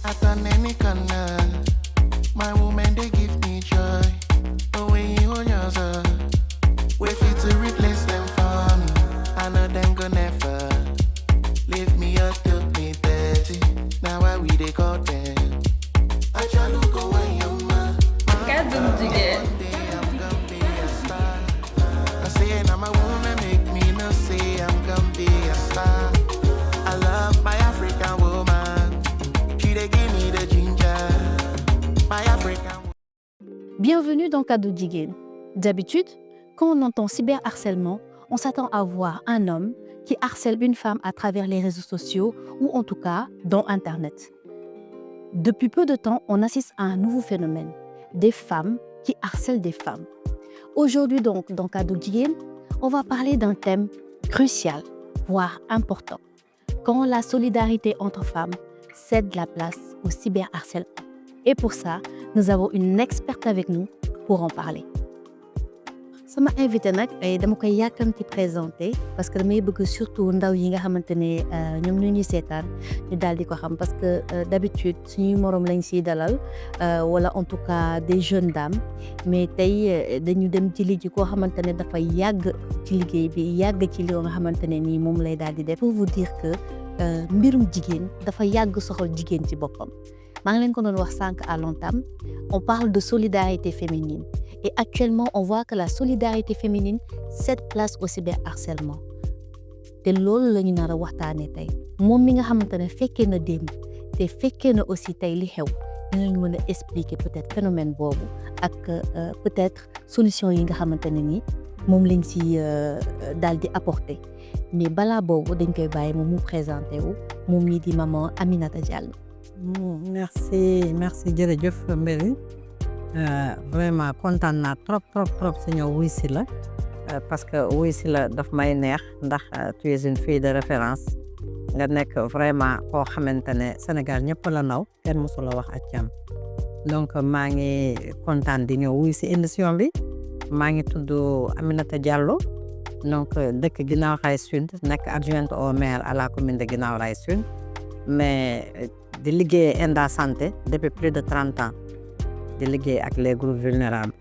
At any corner, my woman they give me joy. The way you hold yourself, we fit to replace them for me. I know them go never leave me up to me 30. Now why we they call them? I try to go when you're mad. Kadın jigéen. One day I'm gonna be a star. I say I'm a woman, make me no say I'm gonna be a star. I love my African woman. She they give me the ginger. My African woman. Bienvenue dans Kaddu Jigéen. D'habitude, quand on entend cyberharcèlement, on s'attend à voir un homme qui harcèle une femme à travers les réseaux sociaux ou en tout cas dans Internet. Depuis peu de temps, on assiste à un nouveau phénomène, des femmes qui harcèlent des femmes. Aujourd'hui donc, dans Kaddu Jigéen, on va parler d'un thème crucial, voire important. Quand la solidarité entre femmes cède la place au cyberharcèlement. Et pour ça, nous avons une experte avec nous pour en parler. sama invité nag dama koy yàkkamti présenté parce que damay bëgg surtout ndaw yi nga xamante ne ñoom ñu ñuy seetaan ñu daal di ko xam parce que d'habitude suñuy moroom lañ siy dalal wala en tout cas des jeunes dames mais tey dañu dem ci liggéey koo xamante ne dafa yàgg ci liggéey bi yàgg ci li nga xamante ne nii moom lay daal di def pour vous dire que mbirum jigéen dafa yàgg soxal jigéen ci boppam. maa ngi leen ko doon wax sànq à l'entame, on parle de solidarité féminine et actuellement on voit que la solidarité féminine cède place au cyberharcèlement te loolu la ñu nar a waxtaanee tey moom mi nga xamante ne fekkee na démb te fekkee na aussi tey li xew dinañ mën a expliquer peut-être phénomène boobu ak peut-être solution yi nga xamante ne ni moom lañ si daal di apporter mais balaa boobu dañ koy bàyyi moom mu présenté wu moom mii di maman Aminata Diallo. Merci jërëjëf Mbéri vraiment kontaan naa trop si ñëw wuy si la parce que wuy si la daf may neex ndax tu es une fille de référence nga nekk vraiment koo xamante ne Sénégal ñëpp la naw kenn mësu la wax ak jàmm donc maa ngi kontaan di ñëw wuy si émission bi maa ngi tudd Aminata Diallo donc dëkk Guinaw Rails Sud nekk adjointe au maire à la commune de Guinaw Rails Sud mais di liggéey Enda Santé depuis plus de 30 ans di liggéey ak les groupes vulnérables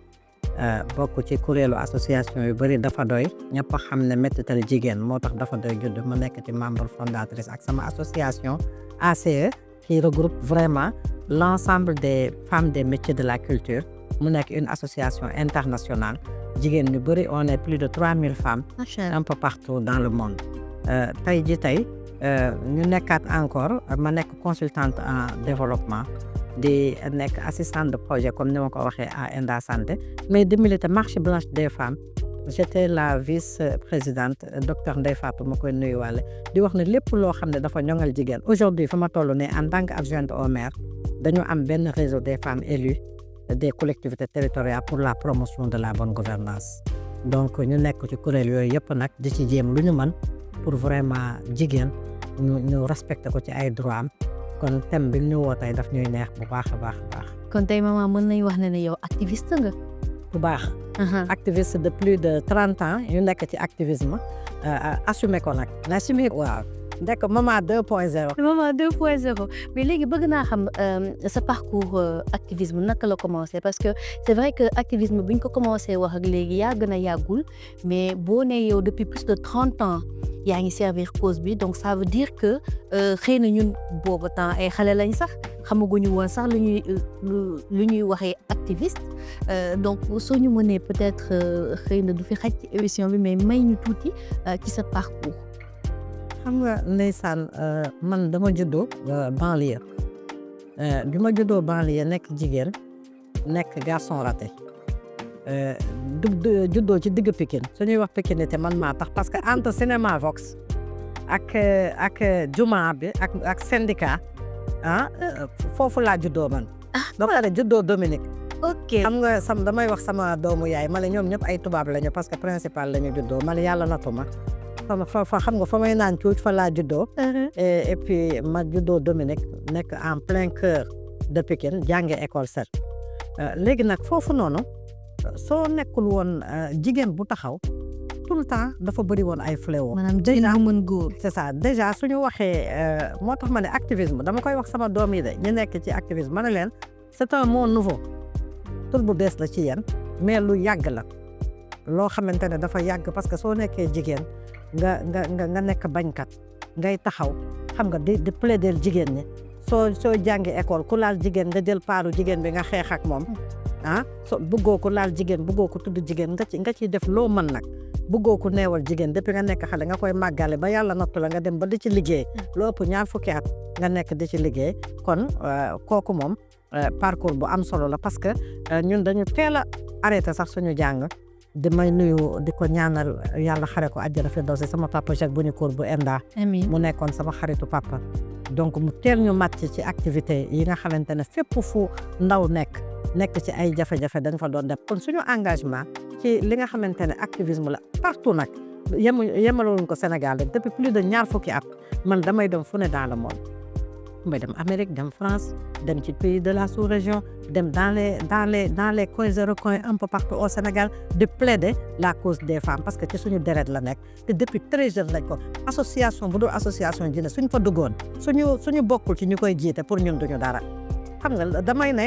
bokk ci kuréelu association yu bëri dafa doy ñëpp xam ne mettital jigéen moo tax dafa doy judd ma nekk ci membre fondatrice ak sama association ACE qui regroupe vraiment l'ensemble des femmes des métiers de la culture mu nekk une association internationale jigéen ñu bëri on est plus de 3000 femmes un peu partout dans le monde tey ñu nekkaat encore ma nekk consultante en développement di nekk assistante de projet comme ni ma ko waxee à Enda Santé mais di militer marche blanche des femmes j'étais la vice-présidente docteur Ndeye Fatou ma koy nuyuwaale di wax ne lépp loo xam ne dafa ñoŋal jigéen aujourd'hui fa ma toll ne en tant qu'adjointe au maire dañu am benn réseau des femmes élues des collectivités territoriales pour la promotion de la bonne gouvernance donc ñu nekk ci kuréel yooyu yëpp nag di ci jéem lu ñu mën pour vraiment jigéen ñu respecté ko ci ay droit am kon thème bi ñu woo tey daf ñuy neex bu baax a baax. kon tey maman mën nañu wax ne yow activiste nga. bu baax. activiste de plus de 30 ans ñu nekk ci activisme assumé ko nag assumé waaw nekk maman 2.0. maman 2.0 mais léegi bëgg naa xam sa parcours activisme naka la commencé parce que c'est vrai que activisme bu ñu ko commencé wax ak léegi yaa gën a yàggul mais boo nee yow depuis plus de 30 ans yaa ngi servir cause bi donc ça veut dire que xëy na ñun boobu temps ay xale lañ sax xamaguñu woon sax lu ñuy waxee activiste donc soo ñu mënee peut-être xëy na du fi xaj ci émission bi mais may ñu tuuti ci sa parcours. xam nga ndeysaan man dama juddoo banlieue bi ma juddoo banlieue nekk jigéen nekk garçon raté juddoo ci digg Pikine su ñuy wax Pikine te man maa tax parce que entre cinéma Vox ak juma bi ak syndicat foofu laa juddoo man. ba pare juddoo Dominique. ok xam nga damay wax sama doomu yaay ma ne ñoom ñëpp ay tubaab lañu parce que principal lañu juddoo ma ne yàlla nattu ma. fa xam nga fa may naan cuuc fa laa juddoo et puis ma juddoo Dominique nekk en plein cœur de Pikine jànge école set léegi nag foofu noonu soo nekkul woon jigéen bu taxaw tout le temps dafa bëri woon ay fléau. maanaam jigéen bu mën góor. c'est ça déjà suñu waxee moo tax ma ne activisme dama koy wax sama doom yi de ñu nekk ci activisme ma ne leen c'est un mot nouveau tur bu bees la ci yéen mais lu yàgg la loo xamante ne dafa yàgg parce que soo nekkee jigéen nga nekk bañkat ngay taxaw xam nga di plaider jigéen ñi soo jàngi école ku laal jigéen nga jël paaru jigéen bi nga xeex ak moom so bëggoo ko laal jigéen bëggoo ko tudd jigéen nga ciy def loo mën nag bëggoo ko neewal jigéen depuis nga nekk xale nga koy màggale ba yàlla nattu la nga dem ba di ci liggéey loo ëpp ñaar fukki at nga nekk di ci liggéey kon kooku moom parcours bu am solo la parce que ñun dañu teel a arrêté sax suñu jàng di may nuyu di ko ñaanal yàlla xare ko àjjana firdawsi sama papa Jacques Bonicourt bu ENDA mu nekkoon sama xaritu papa donc mu teel ñu màcc ci activité yi nga xamante ne fépp fu ndaw nekk ci ay jafe-jafe dañ fa doon def kon suñu engagement ci li nga xamante ne activisme la partout nag yemaloon ko Sénégal rek depuis plus de ñaar fukki at man damay dem fu ne dans le monde damay dem Amérique dem France dem ci pays de la sous-région dem dans les coins et recoins un peu partout au Sénégal de plaider la cause des femmes parce que ci suñu deret la nekk te depuis très jeune lañ ko association bu dul association ji ne suñ fa duggoon suñu bokkul ci ñu koy jiite pour ñun duñu dara xam nga damay ne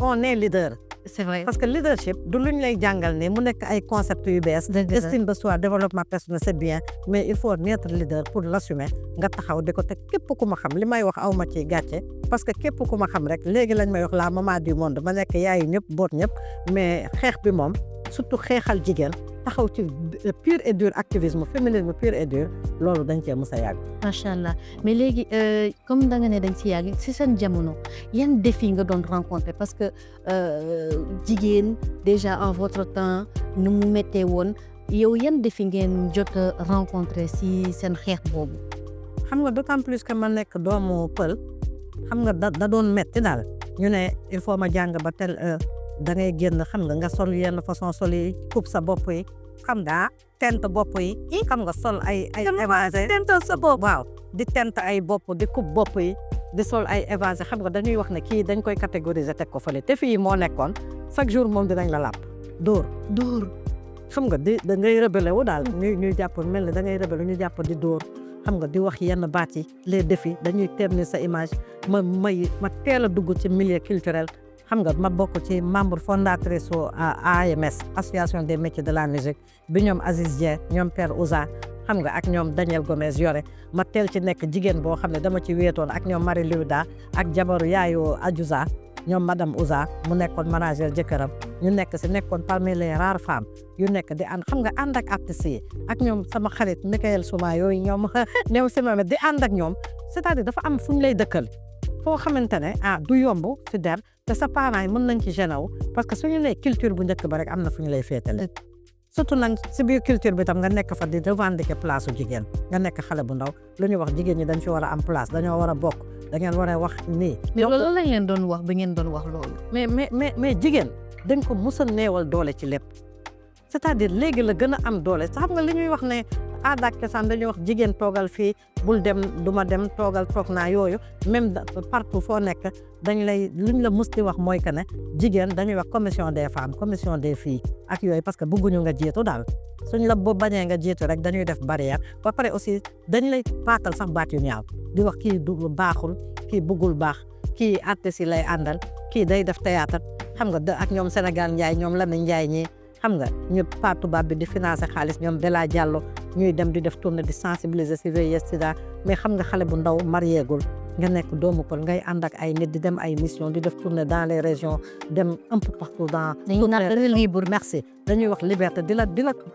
on est leader. c'est vrai parce que leadership du luñ lay jàngal ne mu nekk ay concepts yu bees. estime de soi développement personnel c'est bien mais il faut être leader pour l'assumer nga taxaw di ko teg képp ku ma xam li may wax aw ma ci gàcce parce que képp ku ma xam rek léegi lañ may wax la maman du monde ma nekk yaayu ñëpp boot ñëpp mais xeex bi moom surtout xeexal jigéen taxaw ci pur et dur activisme féminisme pur et dur loolu dañ cee mës a yàgg. macha allah mais léegi comme da nga ne dañ ci yàgg si seen jamono yan défi nga doon rencontrer parce que jigéen déjà en votre temps nu mu méttee woon yow yan défi ngeen jot a rencontrer si seen xeex boobu. xam nga d'autant plus que ma nekk doomu pël xam nga da doon metti daal ñu ne il faut ma jàng ba tel heure da ngay génn xam nga sol yenn façon sol yi coupe sa bopp yi xam nga tent bopp yi xam nga sol ay évasé tent sa bopp waaw di tent ay bopp di coupe bopp yi di sol ay évasé xam nga dañuy wax ne kii dañ koy catégoriser teg ko fële te fii moo nekkoon chaque jour moom dinañ la làpp dóor xam nga da ngay rebelle wu daal ñuy jàpp mel ni da ngay rebelle ñu jàpp di dóor xam nga di wax yenn baat yi les défis dañuy terminer sa image ma teel a dugg ci milieu culturel xam nga ma bokk ci membre fondatrice su AMS association des métiers de la musique bi ñoom Aziz Dieng ñoom Père Ouza xam nga ak ñoom Daniel Gomez yore ma teel ci nekk jigéen boo xam ne dama ci wéetoon ak ñoom Marie Liuda ak jabaru yaayu Adjouza ñoom madame Ouza mu nekkoon manager jëkkëram ñu nekkoon parmi les rares femmes yu nekk di ànd xam nga ànd ak artistes yi ak ñoom sama xarit Michael Souma yooyu ñoom néew si ma di ànd ak ñoom c'est-à-dire dafa am fu ñu lay dëkkal foo xamante ne du yomb si der te sa parents yi mën nañ ci gêné wu parce que suñu nee culture bu njëkk ba rek am na fu ñu lay féetale surtout nag si biir culture bi tam nga nekk fa di revendiquer place su jigéen nga nekk xale bu ndaw lu ñuy wax jigéen ñi dañ fi war a am place dañoo war a bokk da ngeen war a wax nii. mais loolu lañ leen doon wax ba ngeen doon wax loolu. mais jigéen dañ ko mus a néewal doole ci lépp c'est-à-dire léegi la gën a am doole sax xam nga li ñuy wax ne aada ak cosaan dañuy wax jigéen toogal fii bul dem du ma dem toogal toog naa yooyu même partout foo nekk dañ lay luñ la mus di wax mooy que ne jigéen dañuy wax commission des femmes commission des filles ak yooyu parce que bëgguñu nga jiitu daal suñ la boo bañee nga jiitu rek dañuy def barrière ba pare aussi dañ lay baatal sax baat yu ñaaw di wax kii du baaxul kii bëggul baax kii artiste yi lay àndal kii day def théâtre xam nga ak ñoom Sénégal Ndiaye ñoom Lamine Ndiaye ñii xam nga ñu pa tubaab bi di financer xaalis ñoom Bella Diallo ñuy dem di def tournée di sensibiliser ci VIH sida mais xam nga xale bu ndaw mariégul nga nekk doomu pël ngay ànd ak ay nit di dem ay mission di def tournée dans les régions dem un peu partout dans libre merci dañuy wax liberté di la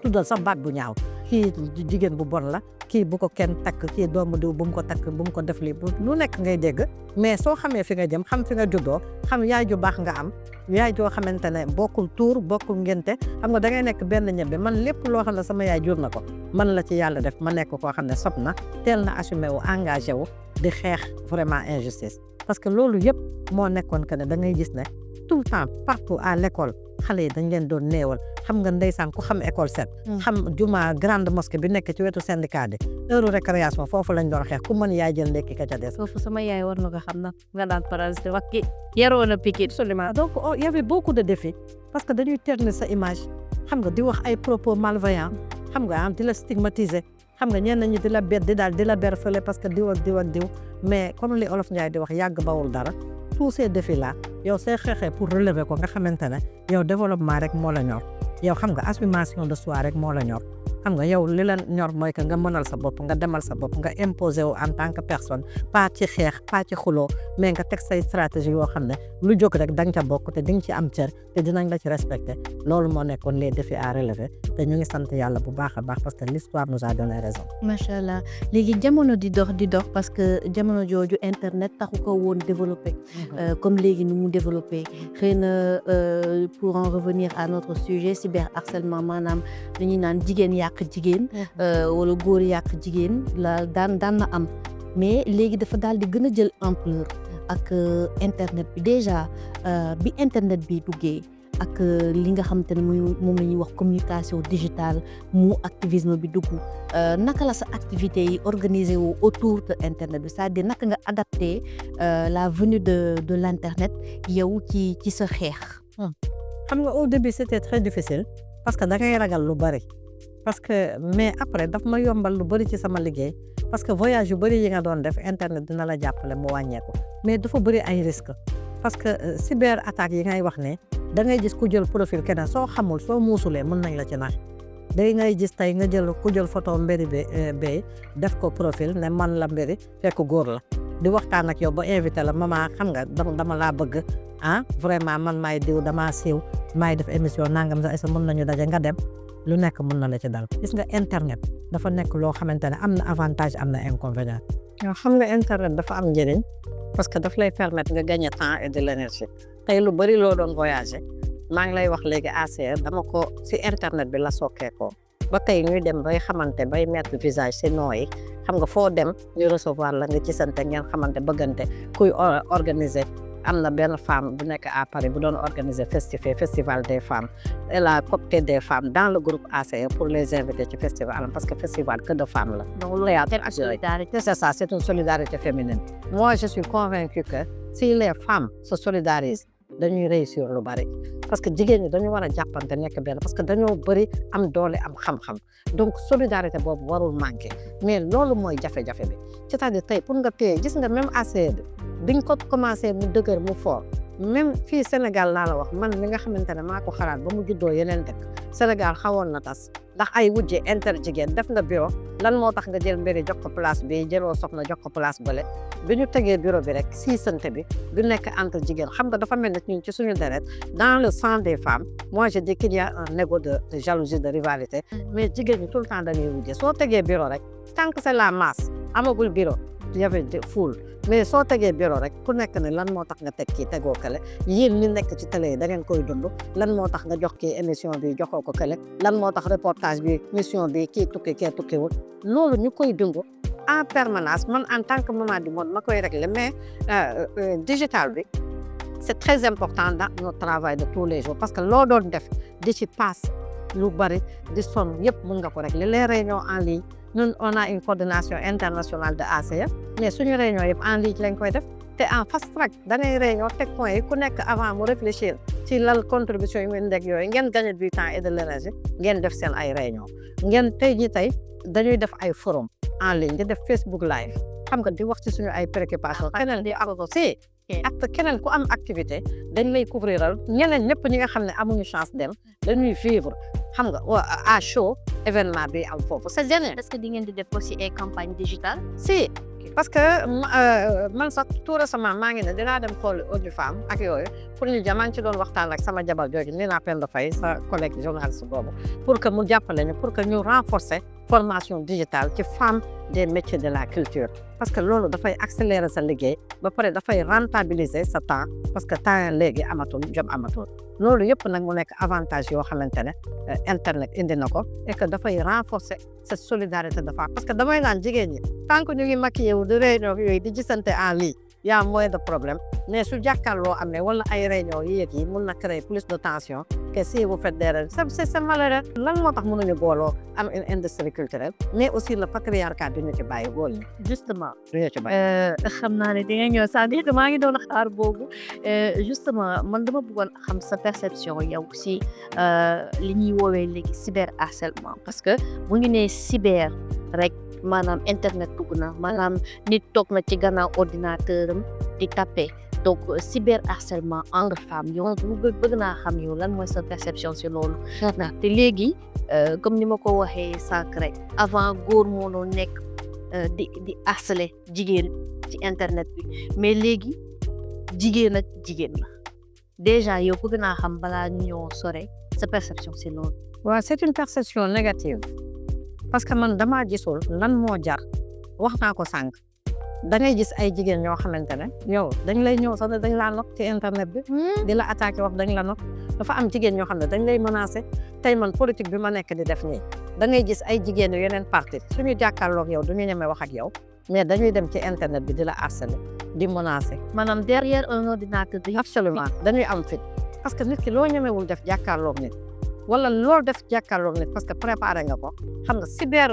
tuddal sa baat bu ñaaw kii jigéen bu bon la kii bu ko kenn takk kii doomu diw bu mu ko takk bu mu ko def lii lu nekk ngay dégg mais soo xamee fi nga jëm xam fi nga juddoo xam yaay ju baax nga am yaay joo xamante ne bokkul tuur bokkul ngente xam nga da ngay nekk benn ñebe man lépp loo xam ne sama yaay jur na ko man la ci yàlla def ma nekk koo xam ne sob na teel na assumé wu engagé wu di xeex vraiment injustice parce que loolu yëpp moo nekkoon que ne da ngay gis ne tout le temps partout à l'école xale yi dañ leen doon néewal xam nga ndeysaan ku xam école 7 xam juma grande mosquée bi nekk ci wetu syndicat bi heure récréation foofu lañ doon xeex ku mën yaay jël ndekki ka ca des. foofu sama yaay war na ko xam na nga daan parasité wax ki yaroon na Pikine. Absolument donc il y avait beaucoup de défis parce que dañuy ternir sa image xam nga di wax ay propos malveillants xam nga di la stigmatiser xam nga ñenn ñi di la bet di daal di la berfele parce que diw ak diw ak diw mais comme li olof Ndiaye di wax yàgg bawul dara tous ces défis là yow say xeexee pour relever ko nga xamante ne yow développement rek moo la ñor yow xam nga assumation de soi rek moo la ñor xam nga yow li la ñor mooy que nga mënal sa bopp nga demal sa bopp nga imposer wu en tant que personne pas ci xeex pas ci xuloo mais nga teg say stratégie yoo xam ne lu jóg rek da nga ca bokk te di nga ci am cër te dinañ la ci respecter loolu moo nekkoon les défis à relever te ñu ngi sant yàlla bu baax a baax parce que l'histoire nous a donné raison. macha allah léegi jamono di dox parce que jamono jooju internet taxu ko woon développé. Comme léegi ni mu développé xëy na pour en revenir à notre sujet cyberharcèlement maanaam dañuy naan jigéen yàq jigéen wala góor yàq jigéen la daan na am mais léegi dafa daal di gën a jël ampleur ak internet bi déjà bi internet bi duggee ak li nga xamante ne moom la ñuy wax communication digitale mu activisme bi dugg naka la sa activité yi organisé wu autour de internet bi c'est-à-dire naka nga adapté la venue de l'internet yow ci sa xeex. xam nga au début c'était très difficile parce que da ngay ragal lu bari parce que mais après daf ma yombal lu bari ci sama liggéey parce que voyage yu bari yi nga doon def internet dina la jàppale mu wàññeeku mais dafa bari ay risques parce que cyber attaque yi ngay wax ne da ngay gis ku jël profil keneen soo xamul soo muusulee mën nañ la ci nax day ngay gis tey nga jël ku jël photo mbiri bi def ko profil ne man la mbiri fekk góor la di waxtaan ak yow ba invité la maman xam nga dama laa bëgg vraiment man maay diw damaa siiw maay def émission nangam sax est-ce que mën nañu daje nga dem lu nekk mën na la ci dal gis nga internet dafa nekk loo xamante ne am na avantage am na inconvénient yow xam nga internet dafa am njëriñ parce que daf lay permettre nga gagner temps et de l'énergie tey lu bari loo doon voyager maa ngi lay wax léegi ACR dama ko si internet bi la sokkeekoo ba tey ñuy dem bay xamante bay mettre visage si noo yi xam nga foo dem ñu recevoir la nga gisante ngeen xamante bëggante kuy organiser am na benn femme bu nekk à Paris bu doon organiser festival des femmes elle a coopté des femmes dans le groupe ACR pour les inviter ci festival parce que festival que de femmes la. donc loolu c'est ça c'est une solidarité féminine. moi je suis convaincue que si les femmes se solidarisent dañuy réussir lu bari parce que jigéen ñi dañu war a jàppante nekk benn parce que dañoo bëri am doole am xam-xam donc solidarité boobu warul manquer mais loolu mooy jafe-jafe bi c'est-à-dire tey pour nga téye gis nga même ACR biñ ko commencé mu dëgër mu fort même fii Sénégal laa la wax man li nga xamante ne maa ko xalaat ba mu juddoo yeneen dëkk Sénégal xawoon na tas ndax ay wujje inter jigéen def nga bureau lan moo tax nga jël mbiri jox ko place bi jëloo soxna jox ko place bële bi ñu tegee bureau bi rek siisante bi du nekk entre jigéen xam nga dafa mel ne ñun ci suñu deret dans le sang des femmes moi je dis qu'il y a un égo de jalousie de rivalité mais jigéen ñi tout le temps dañuy wujje soo tegee bureau rek tant que c'est la masse amagul bureau y avait des foules mais soo tegee bureau rek ku nekk ne lan moo tax nga teg kii tegoo kale yéen ñi nekk ci télé yi da ngeen koy dund lan moo tax nga jox kii émission bi joxoo ko kale lan moo tax reportage bi mission bi kii tukki kee tukkiwul loolu ñu koy dund en permanence man en tant que maman du monde ma koy régler mais digital bi c'est très important dans notre travail de tous les jours parce que loo doon def di ci passe lu bari di sonn yëpp mën nga ko régler les réunions en ligne ñun on a une coordination internationale de ACF mais suñu réunion yëpp en ligne lañ koy def te en fast track da ngay réunion teg point yi ku nekk avant mu réfléchir ci lan contribution yi ngeen deg yooyu ngeen gagner du temps et de l'énergie ngeen def seen ay réunion ngeen tey ji tey dañuy def ay forum en ligne di def Facebook live xam nga di wax ci suñu ay préoccupations keneen di associé ak keneen ku am activité dañ lay couvriral ñeneen ñëpp ñi nga xam ne amuñu chance dem dañuy vivre xam nga à chaud événement bi am foofu c'est génial. est-ce que di ngeen di def aussi ay campagne digitale. si parce que man sax tout récemment maa ngi ne dinaa dem xool audio femme ak yooyu pour ñu maa ngi ci doon waxtaan ak sama jabar jooju nii naa Penda Faye sa collègue journaliste boobu pour que mu jàppale ñu pour que ñu renforcer formation digitale ci femme des métiers de la culture parce que loolu dafay accélérer sa liggéey ba pare dafay rentabiliser sa temps parce que temps léegi amatul jom amatul loolu yëpp nag mu nekk avantage yoo xamante ne internet indi na ko et que dafay renforcer cette solidarité de femme parce que damay naan jigéen ñi tant que ñu ngi maquillé wu di réunion yooyu di gisante en ligne y a moins de problème mais su jàkkaarloo amee wala ay réunion yi yëg yi mun na créer plus de tension que si vous faites des réunions c'est malheureux lan moo tax mënuñu booloo am une industrie culturelle mais aussi le patriarcat duñu ci bàyyi góor ñi justement duñu ci bàyyi. xam naa ne di nga ñëw c'est-à-dire que maa ngi doon xaar boobu justement man dama bëggoon xam sa perception yow si li ñuy woowee léegi cyber harcèlement parce que mu ngi ne cyber rek maanaam internet dugg na maanaam nit toog na ci gannaaw ordinateur am di tapé donc cyber harcèlement entre femmes yow bëgg naa xam yow lan mooy sa perception si loolu ndax te léegi comme ni ma ko waxee sànq rek avant góor moo doon nekk di harceler jigéen ci internet bi mais léegi jigéen ak jigéen la déjà yow bëgg naa xam balaa ñoo sore sa perception si loolu. waaw c'est une perception négative parce que man damaa gisul lan moo jar wax naa ko sànq da ngay gis ay jigéen ñoo xamante ne yow dañ lay ñëw sax ne dañ laa nopp ci internet bi di la attaqué wax dañ la nopp dafa am jigéen ñoo xam ne dañ lay menacé tey man politique bi ma nekk di def nii da ngay gis ay jigéen yu yeneen parti suñu jàkkaarloog yow duñu ñemee wax ak yow mais dañuy dem ci internet bi di la harceler di menacé. maanaam derrière un ordinateur. absolument dañuy am fit parce que nit ki loo ñemewul def jàkkaarloog nit wala loolu def jàkkaarloog nit parce que préparé nga ko xam nga cyber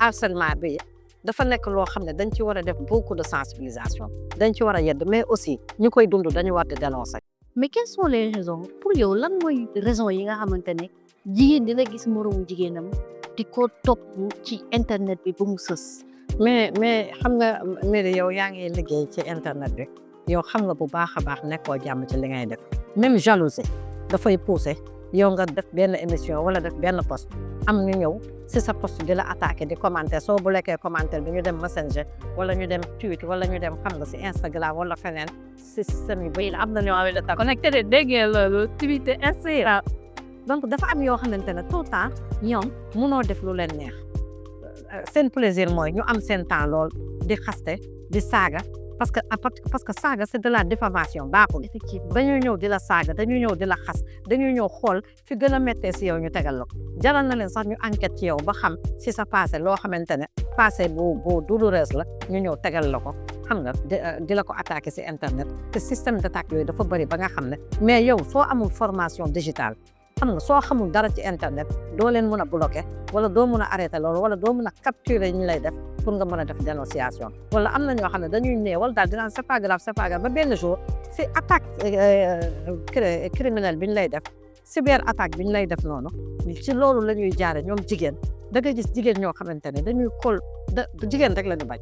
harcèlement bi dafa nekk loo xam ne dañ ci war a def beaucoup de sensibilisation dañ ci war a yedd mais aussi ñu koy dund dañu war di dénoncer. mais quelles sont les raisons pour yow lan mooy raison yi nga xamante ne jigéen dina gis moromu jigéenam di ko topp ci internet bi ba mu sës. mais xam nga Merry yow yaa ngi liggéey ci internet bi yow xam nga bu baax a baax nekkoo jàmm ci li ngay def même jalousie dafay pousser yow nga def benn émission wala def benn post am ñu ñëw si sa post di la attaqué di commenter soo bu lekkee commentaire bi ñu dem messenger wala ñu dem tweet wala ñu dem xam nga si Instagram wala feneen si système yu bëri la am na ñoo xam ne connecté de dégg loolu tweet Instagram donc dafa am yoo xamante ne tout le temps ñoom mënoo def lu leen neex seen plaisir mooy ñu am seen temps lool di xaste di saaga parce que saaga c'est de la diffamation baaxul. effectivement dañuy ñëw di la saaga dañuy ñëw di la xas dañuy ñëw xool fi gën a méttee si yow ñu tegal la ko jaral na leen sax ñu enquête ci yow ba xam si sa passé loo xamante ne passé bu douloureuse la ñu ñëw tegal la ko xam nga di la ko attaqué si internet te système d'attaque yooyu dafa bëri ba nga xam ne mais yow soo amul formation digitale xam nga soo xamul dara ci internet doo leen mën a bloqué wala doo mën a arrêté loolu wala doo mën a capturer ñu lay def pour nga mën a def dénonciation wala am na ñoo xam ne dañuy néewal daal dinaan c'est pas grave ba benn jour si attaque criminelle bi ñu lay def cyber attaque bi ñu lay def noonu ci loolu la ñuy jaare ñoom jigéen da nga gis jigéen ñoo xamante ne dañuy jigéen rek la ñu bañ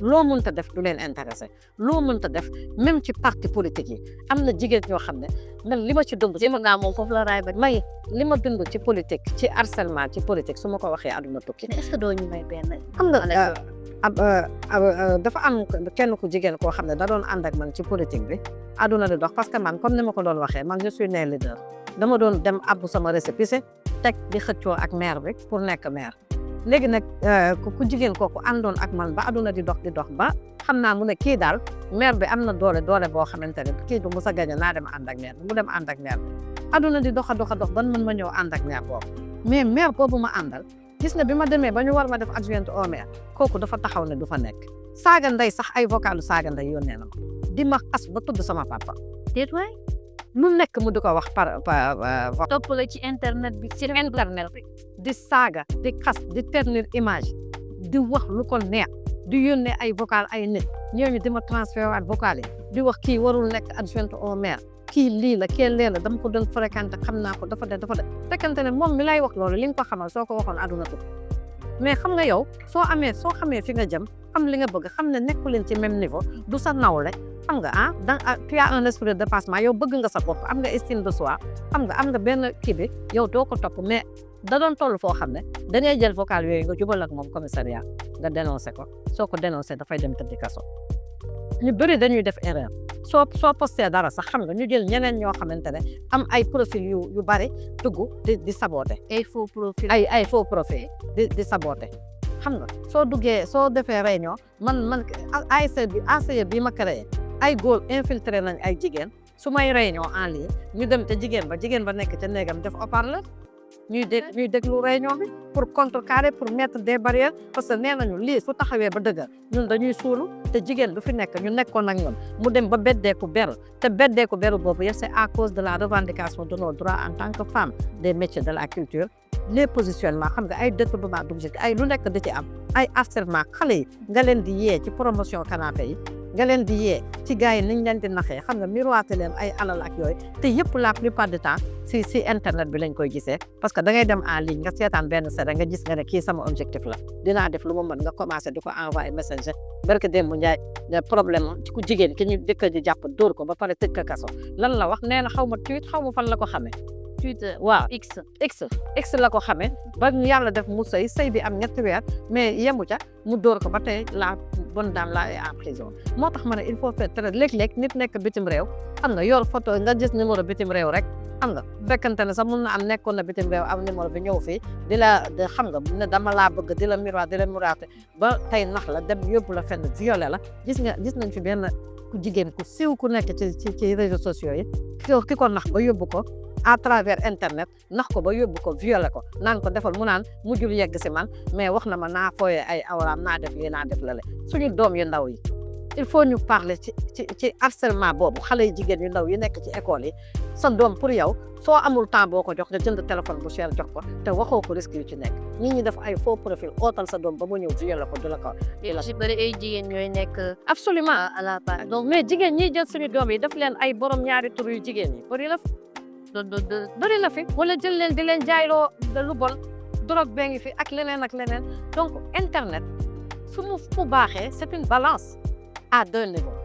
loo mënta def du leen intéressé loo mënta def même ci parti politique yi am na jigéen ñoo xam ne man li ma ci dund jéem a moom foofu la raay ba may li ma dund ci politique ci harcèlement ci politique su ma ko waxee àdduna tukki. mais est-ce que doo ñu may benn. xam nga dafa am kenn ku jigéen koo xam ne da doon ànd ak man ci politique bi àdduna di dox parce que man comme ni ma ko doon waxee man je suis né leader dama doon dem abbu sama récépissé teg di xëccoo ak maire bi pour nekk maire. léegi nag ku jigéen kooku àndoon ak man ba àdduna di dox ba xam naa mu ne kii daal maire bi am na doole boo xamante ne kii du mos a gañe naa dem ànd ak maire bi mu dem ànd ak maire bi àdduna di dox ban man ma ñëw ànd ak maire boobu mais maire boobu ma àndal gis nga bi ma demee ba ñu war ma def adjointe au maire kooku dafa taxaw ne du fa nekk saaga ndey sax ay vocalu saaga ndey yónnee na ma di ma xas ba tudd sama papa déet waay lu nekk mu di ko wax par topp la ci internet bi ci internet bi di saaga di xas di ternir image di wax lu ko neex di yónnee ay vocal ay nit ñooñu di ma transféré waat vocal yi di wax kii warul nekk adjointe au maire kii lii la kii lee la dama ko doon fréquenté xam naa ko dafa de fekkante ne moom mi lay wax loolu li nga ko xamal soo ko waxoon àdduna ko mais xam nga yow soo xamee fi nga jëm xam li nga bëgg xam ne nekku leen ci même niveau du sa nawle xam nga tu as un esprit de dépassement yow bëgg nga sa bopp am nga estime de soi xam nga am nga benn kii bi yow doo ko topp mais da doon toll foo xam ne dangay jël vocal yooyu nga jubal ak moom commissariat nga dénoncé ko soo ko dénoncé dafay dem tëddi kaso ñu bëri dañuy def erreur soo posté dara sax xam nga ñu jël ñeneen ñoo xamante ne am ay profil yu bari dugg di saboté ay faux profil ay faux profil di saboté xam nga soo defee réunion man ASC bi ma créé ay góor infiltré nañ ay jigéen su may réunion en ligne ñu dem te jigéen ba nekk ca néegam def haut-parleur ñuy déglu réunion bi pour contrecarrer pour mettre des barrières parce que nee nañu lii su taxawee ba dëgër ñun dañuy suulu te jigéen du fi nekk ñu nekkoon ak ñun mu dem ba beddeeku beru te beddeeku beru boobu yëpp c'est à cause de la revendication de nos droits en tant que femme des métiers de la culture les positionnements xam nga ay détournement d'objectif ay lu nekk da ci am ay harcèlement xale yi nga leen di yee ci promotion canapé yi nga leen di yee ci gars yi niñ leen di naxee xam nga miroité leen ay alal ak yooyu te yëpp la plupart du temps si internet bi lañ koy gisee parce que da ngay dem en ligne nga seetaan benn série nga gis nga ne kii sama objectif la dinaa def lu ma mën nga commencé di ko envoyé messenger barke démb Njaay problème ci ku jigéen ki ñu jëkkër ji jàpp dóor ko ba pare tëj ko kaso lan la wax nee na xaw ma tweet xaw ma fan la ko xamee Twitter waaw X X la ko xamee ba yàlla def mu sëy bi am 3 weer mais yemu ca mu dóor ko ba tey la bonne dame la est en prison moo tax ma ne il faut faire très léeg-léeg nit nekk bitim réew xam nga yor photo nga gis numéro bitim réew rek xam nga fekkante ne sax mun na am nekkoon na bitim réew am numéro bi ñëw fii di la xam nga ne dama laa bëgg di la miraate ba tey nax la dem yóbbu la fenn violé la gis nañ fi benn ku jigéen ku siiw ku nekk ci réseaux sociaux yi ki ko nax ba yóbbu ko à travers internet nax ko ba yóbbu ko violé ko naan ko defal mu naan mujjul yegg si man mais wax na ma naa fooyee ay awraam naa def lii naa def la suñu doom yu ndaw yi il faut ñu parler ci harcèlement boobu xale yu jigéen yu ndaw yi nekk ci école yi sa doom pour yow soo amul temps boo ko jox nga jënd téléphone bu cher jox ko te waxoo ko risque yu ci nekk ñi def ay faux profil ootal sa doom ba mu ñëw violé ko du la ko ci bëri ay jigéen ñooy nekk absolument à la base donc mais jigéen ñi jël suñu doom yi def leen ay borom ñaari tur yu jigéen yi bëri la fi wala jël leen di leen jaayloo lu bon drogue bee ngi fi ak leneen donc internet su mu baaxee c'est une balance à 2 niveaux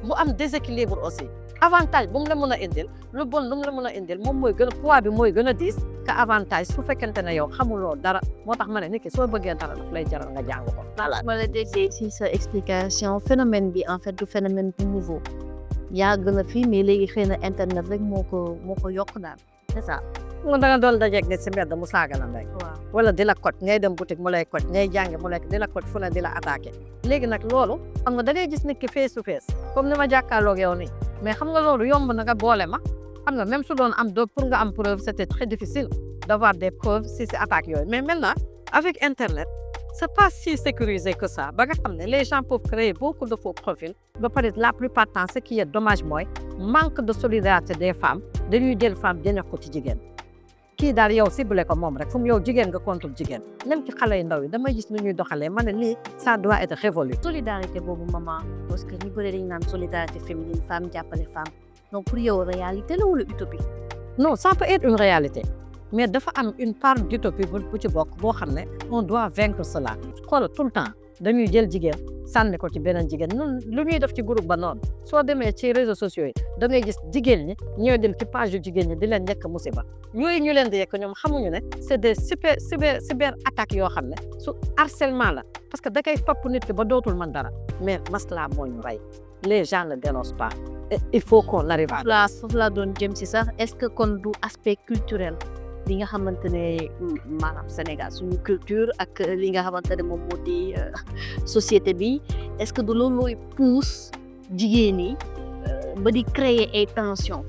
mu am déséquilibre aussi avantage bu mu la mën a indil lu bon lu mu la mën a indil moom mooy gën a poids bi mooy gën a diis que avantage su fekkente ne yow xamuloo dara moo tax ma ne nit ki soo bëggee dara daf lay jaral nga jàng ko. voilà ma la déggee si sa explication phénomène bi en fait du phénomène bu nouveau yàgg na fi mais léegi xëy na internet rek moo ko yokk daal c'est ça. da nga doon dajeeg nit si mbedd mu saaga la rek. waaw wala di la kot ngay dem boutique mu lay kot ngay jàngi mu lay di la kot fu ne di la attaqué léegi nag loolu xam nga da ngay gis nit ki face to face comme ni ma jàkkaarloog yow nii mais xam nga loolu yomb na nga boole ma xam nga même su doon am pour nga am preuve c'était très difficile d'avoir des preuves si attaque yooyu mais maintenant avec internet c'est pas si sécurisé que ça ba nga xam ne les gens peuvent créer beaucoup de faux profils ba pare la plupart du temps ce qui est dommage mooy manque de solidarité des femmes dañuy jël femme jëne ko ci jigéen kii daal yow ciblé ko moom rek fu mu yow jigéen nga contre jigéen même ci xale yu ndaw yi damay gis nu ñuy doxalee ma ne lii ça doit être révolu. solidarité boobu maman parce que ñu bëri dañu naan solidarité féminine femme jàppale femme donc pour yow réalité la wala utopie. non ça peut être une réalité mais dafa am une part d'utopie bu ci bokk boo xam ne on doit vaincre cela. xoolal tout le temps dañuy jël jigéen sànni ko ci beneen jigéen ñun lu ñuy def ci groupe ba noonu soo demee ci réseaux sociaux yi da ngay gis jigéen ñi ñooy dem ci page yu jigéen ñi di leen yekk musiba yooyu ñu leen di yekk ñoom xamuñu ne c'est des cyber attaques yoo xam ne su harcèlement la parce que da koy topp nit ki ba dootul mën dara mais masla moo ñu rey les gens ne dénoncent pas et il faut qu'on arrive à. foofu laa doon jëm si sax est-ce que kon du aspect culturel li nga xamante ne maanaam Sénégal suñu culture ak li nga xamante ne moom moo di société bi est-ce que du loolu looy pousse jigéen ñi ba di créer ay tension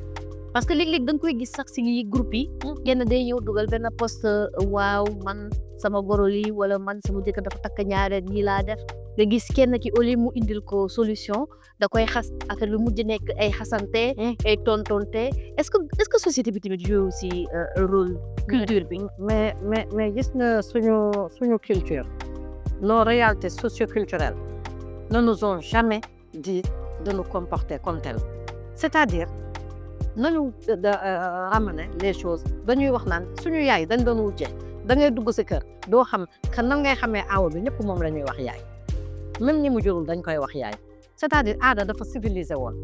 parce que léeg-léeg da nga koy gis sax si groupe yi kenn day ñëw dugal benn post waaw man sama goro lii wala man sama jëkkër dafa takk ñaareel ñii laa def nga gis kenn ki au lieu mu indil ko solution da koy xas affaire bi mujj nekk ay xasante ay tontonte est-ce que société bi tamit joue aussi rôle culture bi. mais gis nga suñu culture nos réalités socioculturelles ne nous ont jamais dit de nous comporter comme tel c'est-à-dire nañu ramener les choses dañuy wax naan suñu yaay dañ doon wujje da ngay dugg si kër doo xam kan nan ngay xamee aaw bi ñëpp moom la ñuy wax yaay même ñi mu jurul dañ koy wax yaay c'est-à-dire aada dafa civilisé woon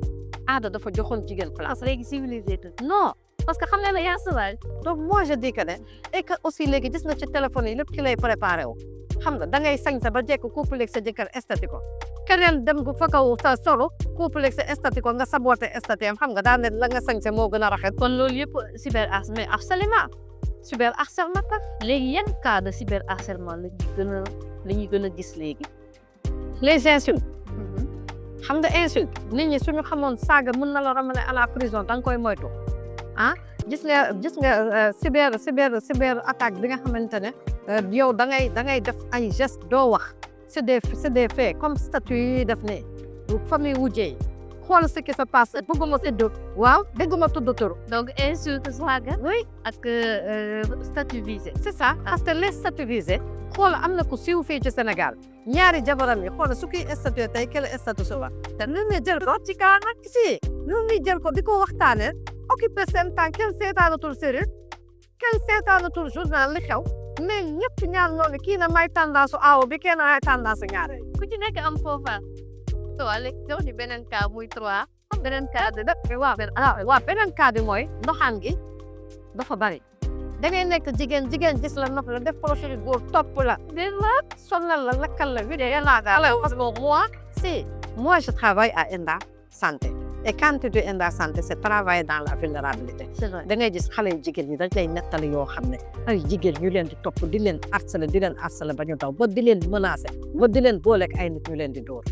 aada dafa joxoon jigéen place léegi civilisé non parce que xam nga ne yaa sauvage donc moi je dis que ne et que aussi léegi gis nga ci téléphone yi lépp ci lay préparé wu xam nga da ngay sañse ba jekk couple sa jëkkër esthétique ko keneen dem gu fa kaw sa solo couple sa esthétique ko nga saboté esthétique xam nga daa ne la nga sañse moo gën a rafet kon loolu yëpp cyberharcèlement léegi yan cas de cyberharcèlement la ñuy gën a gis léegi les insultes xam nga insulte nit ñi suñu xamoon saaga mën na la ramener à la prison da nga koy moytu gis nga cyber attaque bi nga xamante ne yow da ngay def ay gestes doo wax c'est des faits comme statut yi def ne famille wujjee xool ce qui se passe bëgguma tudd waaw bëgguma tudd tur. Donc insulte saaga oui ak statut visé. c'est ça parce que les statuts visés xool am na ku siiw fii ci Sénégal ñaari jabaram yi xool su kii statut tey quel statut suba te nu ñu jël ko ci kaa nag si nu ñu jël ko di ko waxtaanee occupé seen temps kenn seetaanatul série kenn seetaanatul journal li xew mais ñëpp ñaar noonu kii na may tendance aaw bi kenn ay tendance ñaare ku ci nekk am foofa. toi léegi jox ñu beneen cas muy 3 beneen cas de waaw beneen cas bi mooy ndoxaan gi dafa bari da ngay nekk jigéen gis la nopp la def projet góor topp la di la sonal la lakkal la vidéo yàlla daal parce que moi je travaille à Enda Santé et quand tu dis Enda Santé c'est travailler dans la vulnérabilité c'est vrai. da ngay gis xale yu jigéen ñi dañ lay nettali yoo xam ne ay jigéen ñu leen di topp di leen harceler ba ñu daw ba di leen menacer ba di leen booleeg ay nit ñu leen di dóor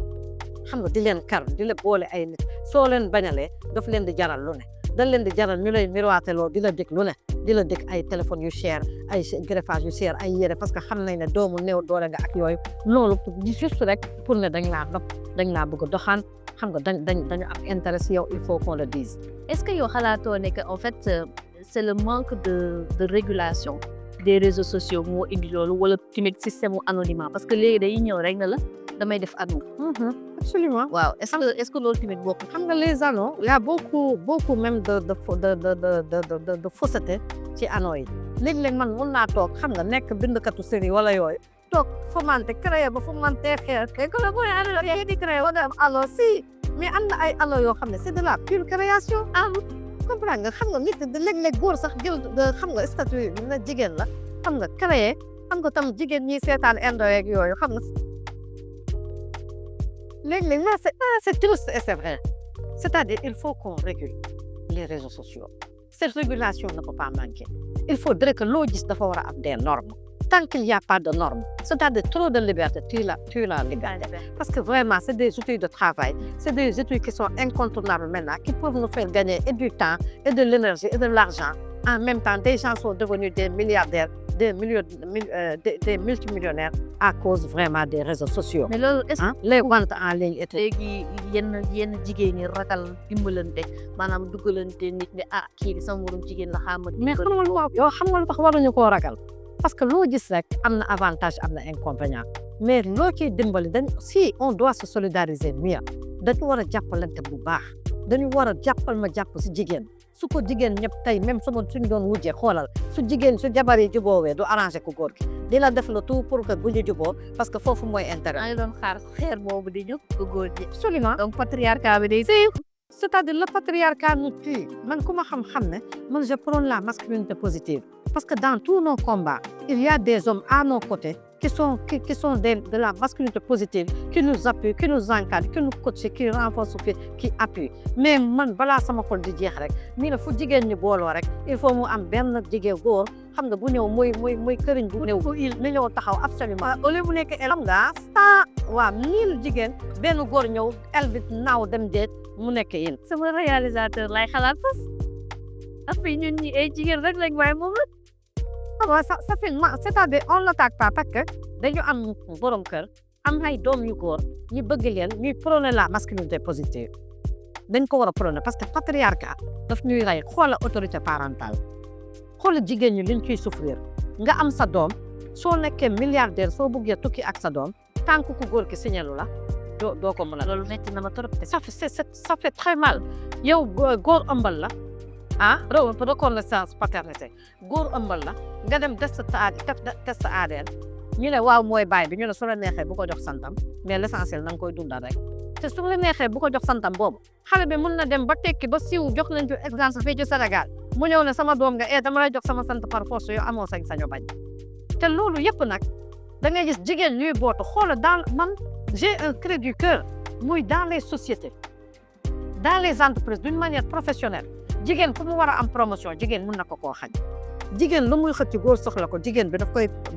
xam nga di leen kar di leen boole ay nit soo leen bañalee daf leen di jaral lu ne dañ leen di jaral ñu lay miroiteloo di la dégg lu ne di la dégg ay téléphones yu cher ay greffage yu cher ay yére parce que xam nañ ne doomu néew doole nga ak yooyu loolu juste rek pour ne dañ laa nopp dañ laa bëgg a doxaan xam nga dañu am intérêt si yow il faut qu'on le dise. Est-ce que yow xalaatoo ne que en fait c'est le manque de régulation des réseaux sociaux moo indi loolu wala tamit système mu anonymat parce que léegi day ñëw rek na la damay def anneau. Absolument. waaw est-ce que loolu tamit bokk. xam nga les anneaux il y a beaucoup même de fausseté ci anneaux yi léeg-léeg man mun naa toog xam nga nekk bindkatu série wala yooyu toog fomante créé ba fomante xeer te ko la mooy anneau yaa di créé wala am anneau si mais am na ay anneau yoo xam ne c'est de la pure création comprendre nga xam nga nit léeg-léeg góor sax jël xam nga statut na jigéen la xam nga créé xam nga tam jigéen ñi seetaan indo yeeg yooyu xam nga léeg-léeg c'est triste et c'est vrai c'est-à-dire il faut qu'on régule les réseaux sociaux cette régulation ne peut pas manquer il faudrait que loo gis dafa war a am des normes tant qu'il n'y a pas de normes c'est-à-dire trop de liberté tu la liberté parce que vraiment c'est des outils de travail c'est des outils qui sont incontournables maintenant qui peuvent nous faire gagner et du temps et de l'énergie et de l'argent en même temps des gens sont devenus des milliardaires des multimillionnaires à cause vraiment des réseaux sociaux. mais loolu est-ce que les ventes en ligne et léegi yenn jigéen ñi ragal dimbalante maanaam dugalante nit ne kii di sama morom jigéen la xaama. mais xam nga lu yow xam nga lu tax waruñu koo ragal parce que loo gis rek am na avantage am na inconvénient mais loo ciy dimbali si on doit se solidariser mieux dañu war a jàppalante bu baax dañu war a jàppal ma jàpp si jigéen su ko jigéen ñëpp tey même suñu doon wujjee xoolal su jabar yi juboowee du arrangé ku góor gi di la def le tout pour que bu ñu juboo parce que foofu mooy intérêt. maa ngi doon xaar xeer boobu di ñëw ku góor gi. absolument donc patriarcat bi day. c'est-à-dire le patriarcat nous tue man ku ma xam ne man je prône la masculinité positive parce que dans tous nos combats il y a des hommes à nos côtés qui sont de la masculinité positive qui nous appuient qui nous encadrent qui nous coachent qui renforcent qui appuient mais man balaa sama xol di jeex rek nii la fu jigéen ñi booloo rek il faut mu am benn jigéen góor xam nga bu ñëw muy këriñ bu ñëw ni ñëw taxaw absolument au lieu bu nekk el xam nga waaw 1000 jigéen benn góor ñëw el bi naaw dem déet mu nekk yéen. sama réalisateur lay xalaat fas affaire ñun ñi ay jigéen rek lañ waaye moom waaw ça fait c'est-à-dire on l'attaque pas parce que dañu am borom kër am ay doom yu góor ñu bëgg leen ñuy prôner la masculinité positive dañ ko war a prôner parce que patriarcat daf ñuy rey xoola autorité parentale xoola jigéen ñi liñ ciy souffrir nga am sa doom soo nekkee milliardaire soo bëggee tukki ak sa doom tant que ku góor ki signelu la doo ko mën a. loolu metti na ma trop. ça fait très mal yow góor ëmbal la reconnaissance paternité góor ëmbal la nga dem test ADN ñu ne waaw mooy baay bi ñu ne su la neexee bu ko jox santam mais l'essentiel na nga koy dundal rek te su la neexee bu ko jox santam boobu xale bi mun na dem ba tekki ba siiw jox leen ci exemple fii ci Sénégal mu ñëw ne sama doom nga dama lay jox sama sant par force yow amoo sañ-sañu bañ te loolu yëpp nag da ngay gis jigéen ñuy bootu xoola man j'ai un cri du cœur muy dans les sociétés dans les entreprises d'une manière professionnelle jigéen fu mu war a am promotion jigéen mun na ko koo xañ jigéen lu muy xëcc góor soxla ko jigéen bi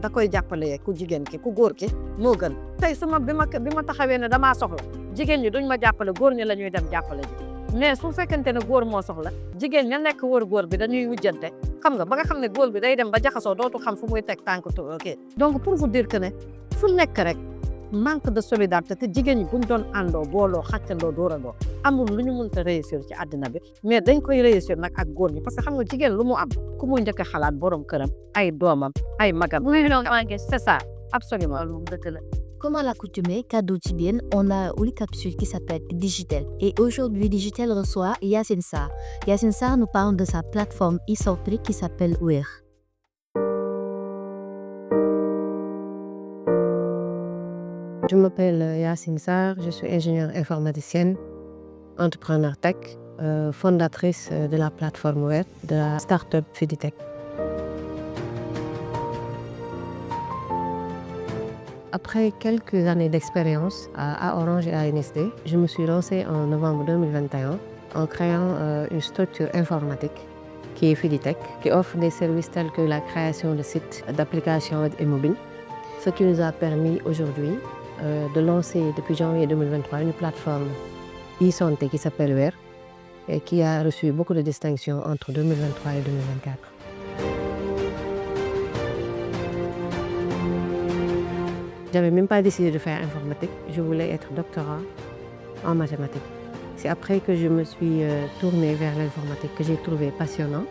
da koy jàppale ku jigéen ki ku góor ki moo gën tey su ma bi ma taxawee ne damaa soxla jigéen ñi duñ ma jàppale góor ñi la ñuy dem jàppale ji mais su fekkente ne góor moo soxla jigéen ña nekk wër góor bi dañuy wujjante xam nga ba nga xam ne góor bi day dem ba jaxasoo dootu xam fu muy teg tànk ok donc pour vous dire que ne fu nekk rek manque de solidarité te jigéen ñi buñ doon àndoo booloo xàccandoo dóorandoo amul lu ñu mënta réussir ci àddina bi mais dañ koy réussir nag ak góor ñi parce que xam nga jigéen lu mu am ku muy njëkk a xalaat borom këram ay doomam ay magam c'est ça absolument lu dëgg la. Comme à l'accoutumée, cadeau Tibien, on a une capsule qui s'appelle Digital. Et aujourd'hui, Digital reçoit Yacine Sarr. Yacine Sarr nous parle de sa plateforme e-sortie qui s'appelle Ouir. Je m'appelle Yacine Sarr, je suis ingénieure informaticienne, entrepreneur tech, fondatrice de la plateforme Ouir, de la start-up Fiditech. Après quelques années d'expérience à Orange et à NSD, je me suis lancée en novembre 2021 en créant une structure informatique qui est Fiditech, qui offre des services tels que la création de sites, d'applications et mobiles, ce qui nous a permis aujourd'hui de lancer depuis janvier 2023 une plateforme e-santé qui s'appelle Ouir et qui a reçu beaucoup de distinctions entre 2023 et 2024. J'avais même pas décidé de faire informatique, je voulais être doctorat en mathématiques. C'est après que je me suis tournée vers l'informatique que j'ai trouvé passionnant.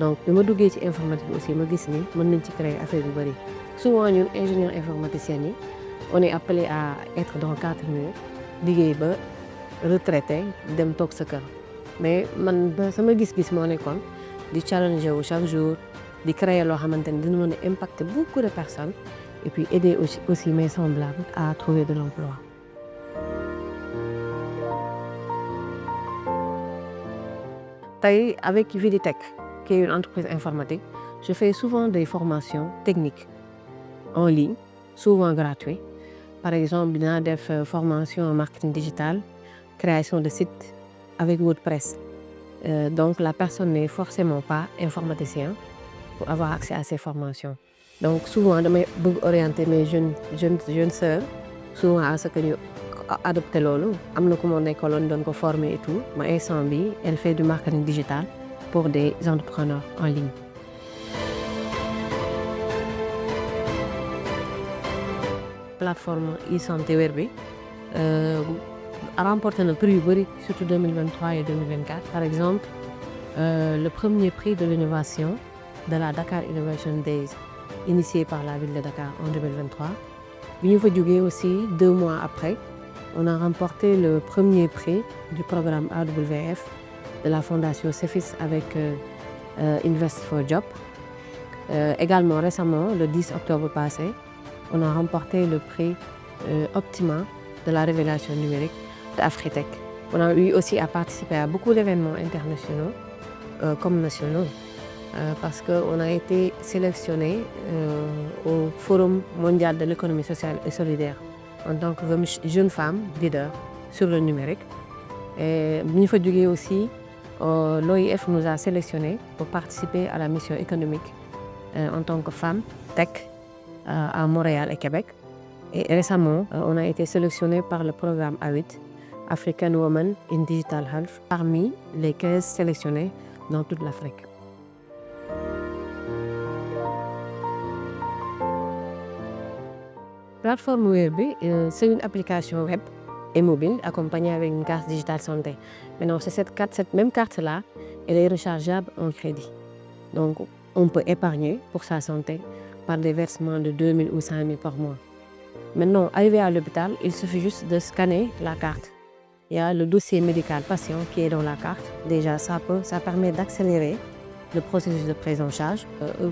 Donc, je me suis dit informatique aussi, je me suis dit que je créer affaire du bari. Souvent, nous, ingénieurs informaticiens, on est appelé à être dans 4 murs, liggéey ba retraité, dem toog sa kër. Mais man sama gis-gis moo nekkoon di challenger wu chaque jour, di créer loo xamante ni dina mën a impacter beaucoup de personnes et puis aider aussi mes semblables à trouver de l'emploi. Avec Fiditech, qui est une entreprise informatique, je fais souvent des formations techniques en ligne, souvent gratuites. Par exemple, j'ai des formations en marketing digital, création de sites avec WordPress. Donc, la personne n'est forcément pas informaticien pour avoir accès à ces formations. Donc, souvent, je vais orienter mes jeunes sœurs souvent à ce que nous adoptons lolo. Amna ko mo nekkon don ko former et tout. Ma instant bi, elle fait du marketing digital pour des entrepreneurs en ligne. Plateforme e-santé Ouir bi a remporté le prix yu bari surtout 2023 et 2024. Par exemple, le premier prix de l'innovation de la Dakar Innovation Days initié par la ville de Dakar en 2023. Bi ñu fa jógee aussi 2 mois après, on a remporté le premier prix du programme AWF de la fondation Cephis avec Invest for Job. Également récemment, le 10 octobre passé, on a remporté le prix Optima de la révélation numérique de Afritech. On a eu aussi à participer à beaucoup d'événements internationaux comme nationaux. Parce qu'on a été sélectionné au Forum mondial de l'économie sociale et solidaire en tant que jeune femme leader sur le numérique. Et aussi, l'OIF nous a sélectionné pour participer à la mission économique en tant que femme tech à Montréal et Québec. Et récemment, on a été sélectionné par le programme A8, African Women in Digital Health, parmi les 15 sélectionnés dans toute l'Afrique. Plateforme Ouir bi, c'est une application web et mobile accompagnée avec une carte digitale santé. Maintenant, cette même carte-là, elle est rechargeable en crédit. Donc, on peut épargner pour sa santé par des versements de 2 000 ou 5 000 par mois. Maintenant, arrivé à l'hôpital, il suffit juste de scanner la carte. Il y a le dossier médical patient qui est dans la carte. Déjà, ça permet d'accélérer le processus de prise en charge.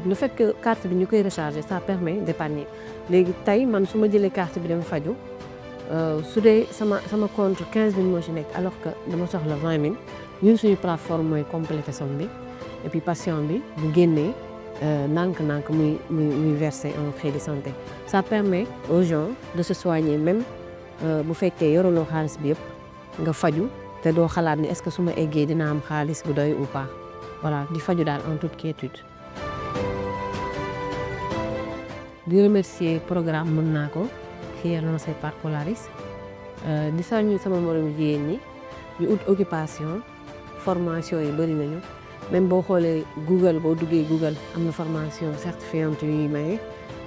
Le fait que la carte soit rechargée, ça permet d'épargner. Les tailles, si je dis carte bi dem faju su dee sama compte 15 000 moo ci nekk alors que dama soxla 20 000 ñun suñu plateforme mooy compléter somme bi et puis patient bi bu génnee nànk-nànk muy verser un crédit santé. Ça permet aux gens de se soigner même bu fekkee yoruloo xaalis bi yëpp nga faju te doo xalaat ni est-ce que su ma eggee dina am xaalis bu doy ou pas. Voilà, di faju daal en toute quiétude. Di remercier programme Mën Naa Ko qui est lancé par Polaris. Di saluer sama moromu jigéen ñi ñu ut occupation formation yi bëri nañu même boo xoolee Google boo duggee Google am na formation certifiante yuy maye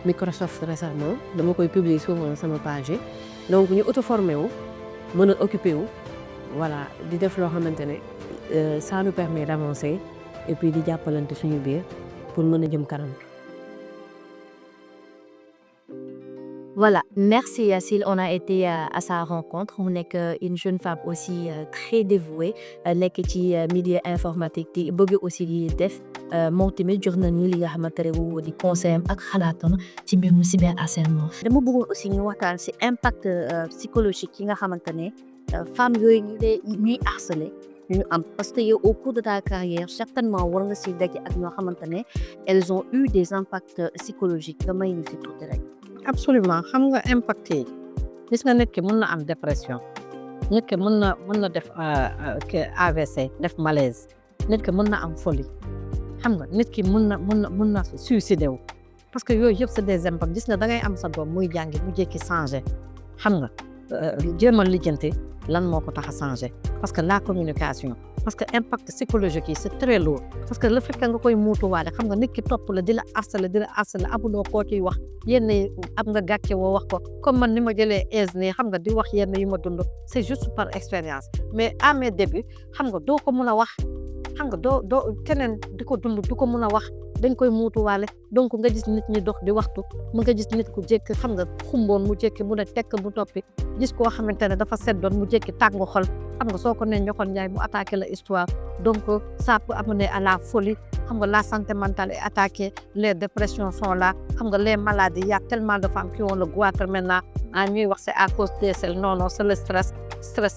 Microsoft récemment dama koy publier souvent sama page yi donc ñu auto formé wu mën a occupé wu voilà di def loo xamante ne ça nous permet d'avancer et puis di jàppalante suñu biir pour mën a jëm kanam. Voilà, merci Yacine. On a été à sa rencontre. On est une jeune femme aussi très dévouée. Nekk ci milieu informatique di bëgg aussi di def moom tamit jox nañu li nga xamante ne di conseil ak xalaatam ci mbirum cyberharcèlement. dama bëggoon aussi ñu waxtaan ci impact psychologique yi nga xamante ne femmes yooyu ñuy harceler ñu am parce que yow au cours de ta carrière certainement war nga ci daje ak ñoo xamante ne elles ont eu des impacts psychologiques nga may ñu ci tuuti rek. absolument xam nga impact yi gis nga nit ki mën na am dépression nit ki mën na def AVC def malaise nit ki mën na am folie xam nga nit ki mën na suicider wu parce que yooyu yëpp c'est des impacts gis nga da ngay am sa doom muy jàngi mu jékki changer xam nga jéem a lijjanti lan moo ko tax a changer parce que la communication parce que impact psychologique yi c'est très lourd parce que le fait que nga koy muutuwaale xam nga nit ki topp la di la harceler amuloo koo ciy wax yenn yi am nga gàcce woo wax ko comme man ni ma jëlee aise nii xam nga di wax yenn yu ma dund c'est juste par expérience mais à mes débuts xam nga doo ko mun a wax xam nga doo keneen di ko dund du ko mun a wax dañ koy muutuwaale donc nga gis nit ñi dox di waxtu mu nga gis nit ku jékki xam nga xumboon mu jékki mun a tekk mu toppi gis koo xamante ne dafa seddoon mu jékki tàngu xol xam nga soo ko nee ñoxoon njaay mu attaqué la histoire donc ça peut amener à la folie xam nga la santé mentale est attaquée les dépressions sont là xam nga les maladies il y a tellement de femmes qui ont le goitre maintenant ñuy wax c'est à cause de celle non c'est le stress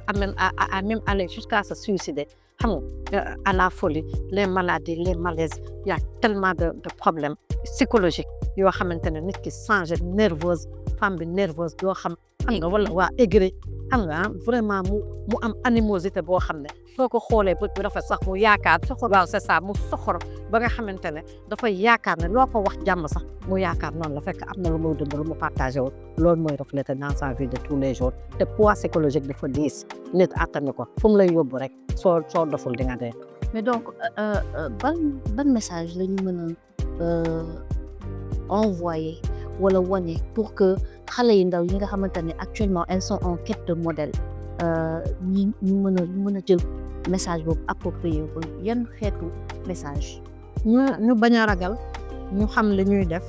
amène à même aller jusqu'à se suicider xam nga à la folie les maladies les malaises il y a tellement de problèmes psychologiques yoo xamante ne nit ki changé nerveuse femme bi nerveuse doo xam nga wala waa aigri xam nga vraiment mu am animosité boo xam ne soo ko xoolee bët bi rafet sax mu yaakaar soxor waaw c'est ça mu soxor ba nga xamante ne dafay yaakaar ne loo ko wax jàmm sax mu yaakaar noonu la fekk am na lu muy dund lu mu partagé woon loolu mooy refléter dans sa vie de tous les jours te poids psychologique dafa diis nit attanu ko fu mu lay yóbbu rek soo doful di nga dee. mais donc ban message la ñu mën a envoyer wala wane pour que xale yi ndaw yi nga xamante ne actuellement elles sont en quête de modèle ñu mën a jël message boobu approprié ko yan xeetu message. ñu bañ a ragal ñu xam li ñuy def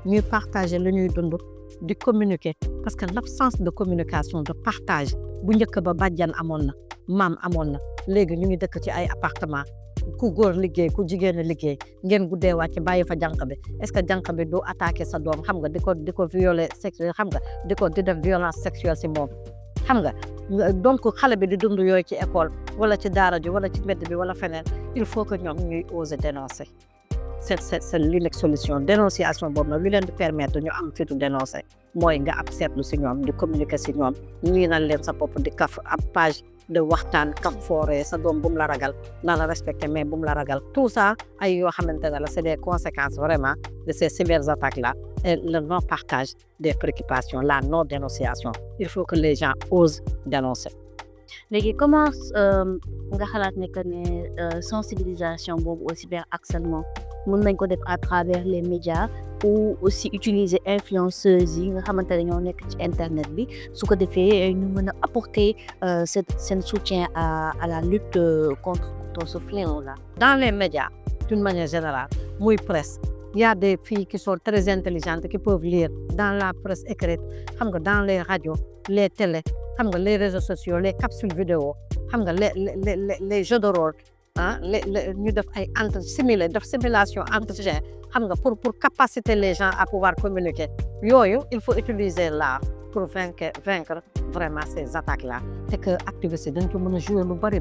ñuy partager li ñuy dund di communiquer parce que l'absence de communication de partage bu njëkk ba bàjjan amoon na maam amoon na léegi ñu ngi dëkk ci ay appartement ku góor liggéey ku jigéen liggéey ngeen guddee wàcc bàyyi fa jànq bi est-ce que jànq bi du attaquer sa doom xam nga di ko violer sexuel xam nga di def violence sexuelle si moom xam nga donc xale bi di dund yooyu ci école wala ci daara ji wala ci mbedd bi wala feneen il faut que ñoom ñuy oser dénoncer c'est l'unique solution dénonciation boobu nag lu leen di permettre ñu am fitu dénoncer mooy nga ab seetlu si ñoom di communiquer si ñoom ñii nañ leen sa bopp di kaf ab page de waxtaan kaf fooree sa doom bu mu la ragal na la respecter mais bu mu la ragal tout ça ay yoo xamante ne la c'est des conséquences vraiment de ces cyberattaques là et le non partage des préoccupations la non dénonciation il faut que les gens osent dénoncer. léegi comment nga xalaat ne que ne sensibilisation boobu au cyberharcèlement mën nañ ko def à travers les médias ou aussi utiliser influenceuses yi nga xamante ne ñoo nekk ci internet bi su ko defee ñu mën a apporter seen soutien à la lutte contre ce fléau là. Dans les médias d'une manière générale muy presse il y a des filles qui sont très intelligentes qui peuvent lire dans la presse écrite xam nga dans les radios les télés xam nga les réseaux sociaux les capsules vidéo xam nga les jeux de rôle ñu def ay simulation entretien xam nga pour capaciter les gens à pouvoir communiquer yooyu il faut utiliser l'art pour vaincre vraiment ces attaques là et que activistes dañ ko mën a jouer lu bari